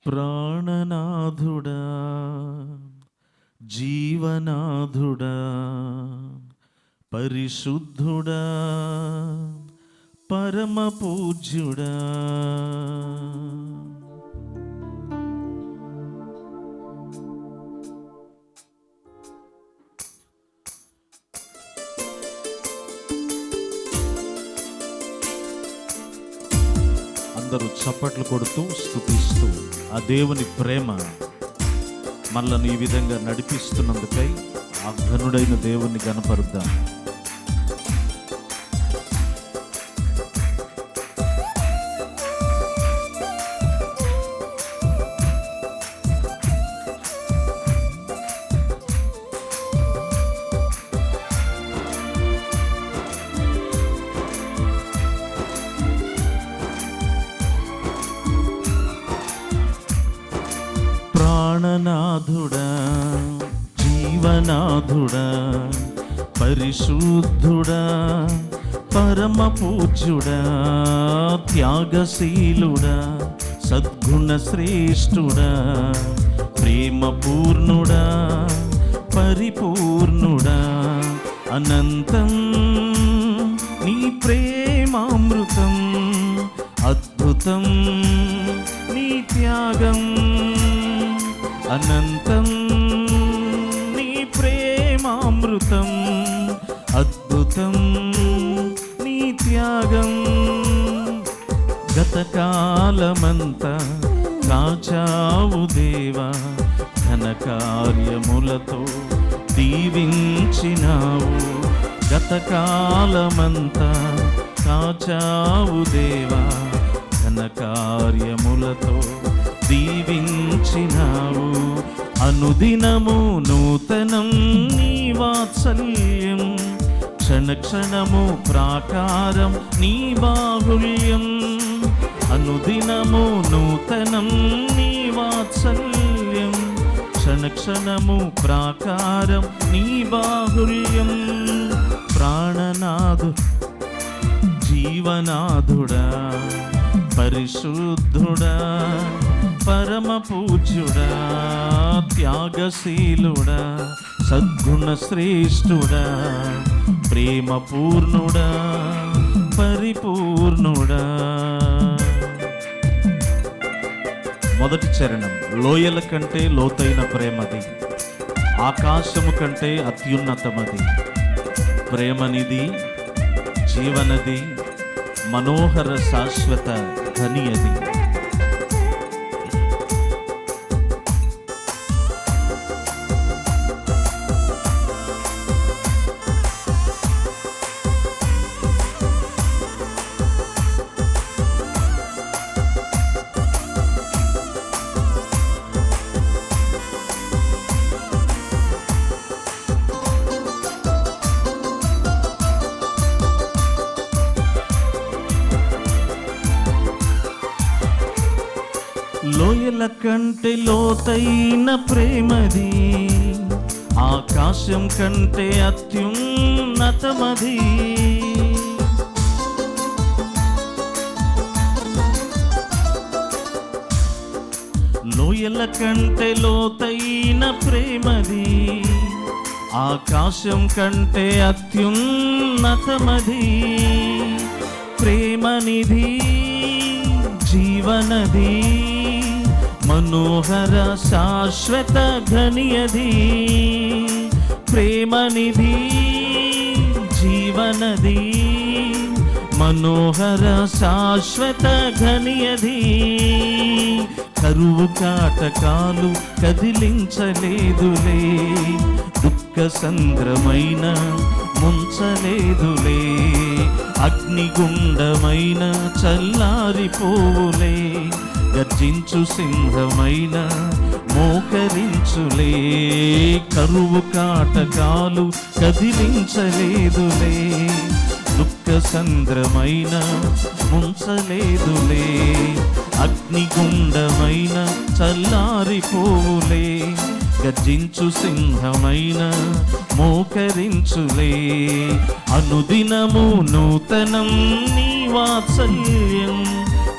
ప్రాణనాథుడా, జీవనాథుడా, పరిశుద్ధుడా, పరమ పూజ్యుడా, అందరూ చప్పట్లు కొడుతూ స్తుతిస్తూ ఆ దేవుని ప్రేమ మనల్ని ఈ విధంగా నడిపిస్తున్నందుకై ఆ ఘనుడైన దేవుణ్ణి గణపరుద్దాం. ప్రాణనాథుడా, జీవనాథుడా, పరిశుద్ధుడా, పరమ పూజ్యుడా, త్యాగశీలుడా, సద్గుణ శ్రేష్ఠుడా, ప్రేమ పూర్ణుడా, పరిపూర్ణుడా, అనంతం నీ ప్రేమామృతం, అద్భుతం నీ త్యాగం, అనంతం నీ ప్రేమామృతం, అద్భుతం నీ త్యాగం. గతకాలమంతా కాచావు దేవా, ఘన కార్యములతో దీవించినావు. గతకాలమంతా కాచావు దేవా, ఘన కార్యములతో దీవించినావు. అనుదినము నూతనం నీ వాత్సల్యం, క్షణక్షణము ప్రాకారం నీ బాహుల్యం. అనుదినము నూతనం నీ వాత్సల్యం, క్షణక్షణము ప్రాకారం నీ బాహుల్యం. ప్రాణనాథు, జీవనాథుడా, పరిశుద్ధుడా, పరమ పూజ్యుడా, త్యాగశీలుడా, సద్గుణ శ్రేష్ఠుడా, ప్రేమ పూర్ణుడా, పరిపూర్ణుడా. మొదటి చరణం. లోయల కంటే లోతైన ప్రేమది, ఆకాశము కంటే అత్యున్నతమది. ప్రేమనిది, జీవనది, మనోహర శాశ్వత ఘనియది. లోయల కంటే లోతైన ప్రేమది, ఆకాశం కంటే అత్యున్నతమది. లోయల కంటే లోతైన ప్రేమది, ఆకాశం కంటే అత్యున్నతమది. ప్రేమనిధి, జీవనది, మనోహర శాశ్వత ఘనియది. ప్రేమనిధి, జీవనది, మనోహర శాశ్వత ఘనియది. కరువు కాటకాలు కదిలించలేదులే, దుఃఖ సంద్రమైన ముంచలేదులే, అగ్నిగుండమైన చల్లారిపోవులే, గర్జించు సింహమైన మోకరించులే. కరువు కాటకాలు కదిలించలేదులే, దుఃఖ సంద్రమైన ముంచలేదులే, అగ్నిగుండమైన చల్లారిపోవులే, గర్జించు సింహమైన మోకరించులే. అనుదినము నూతనం నీ వాత్సల్యం,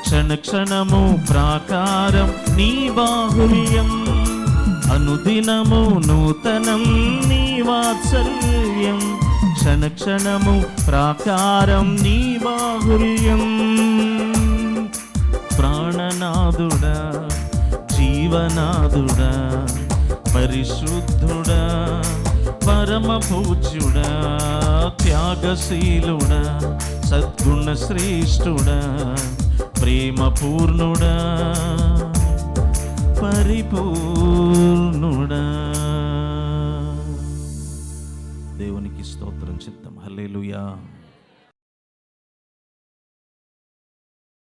క్షణ క్షణము ప్రాకారం నీ బాహుల్యం, అనుదినము నూతనం నీ వాత్సల్యం, క్షణ క్షణము ప్రాకారం నీ బాహుల్యం. ప్రాణనాథుడా, జీవనాథుడా, పరిశుద్ధుడా, పరమ పూజ్యుడా, త్యాగశీలుడా, సద్గుణ శ్రేష్ఠుడా, ప్రేమ పూర్ణుడా, పరిపూర్ణుడా. దేవునికి స్తోత్రం చిత్తం. హల్లెలూయా.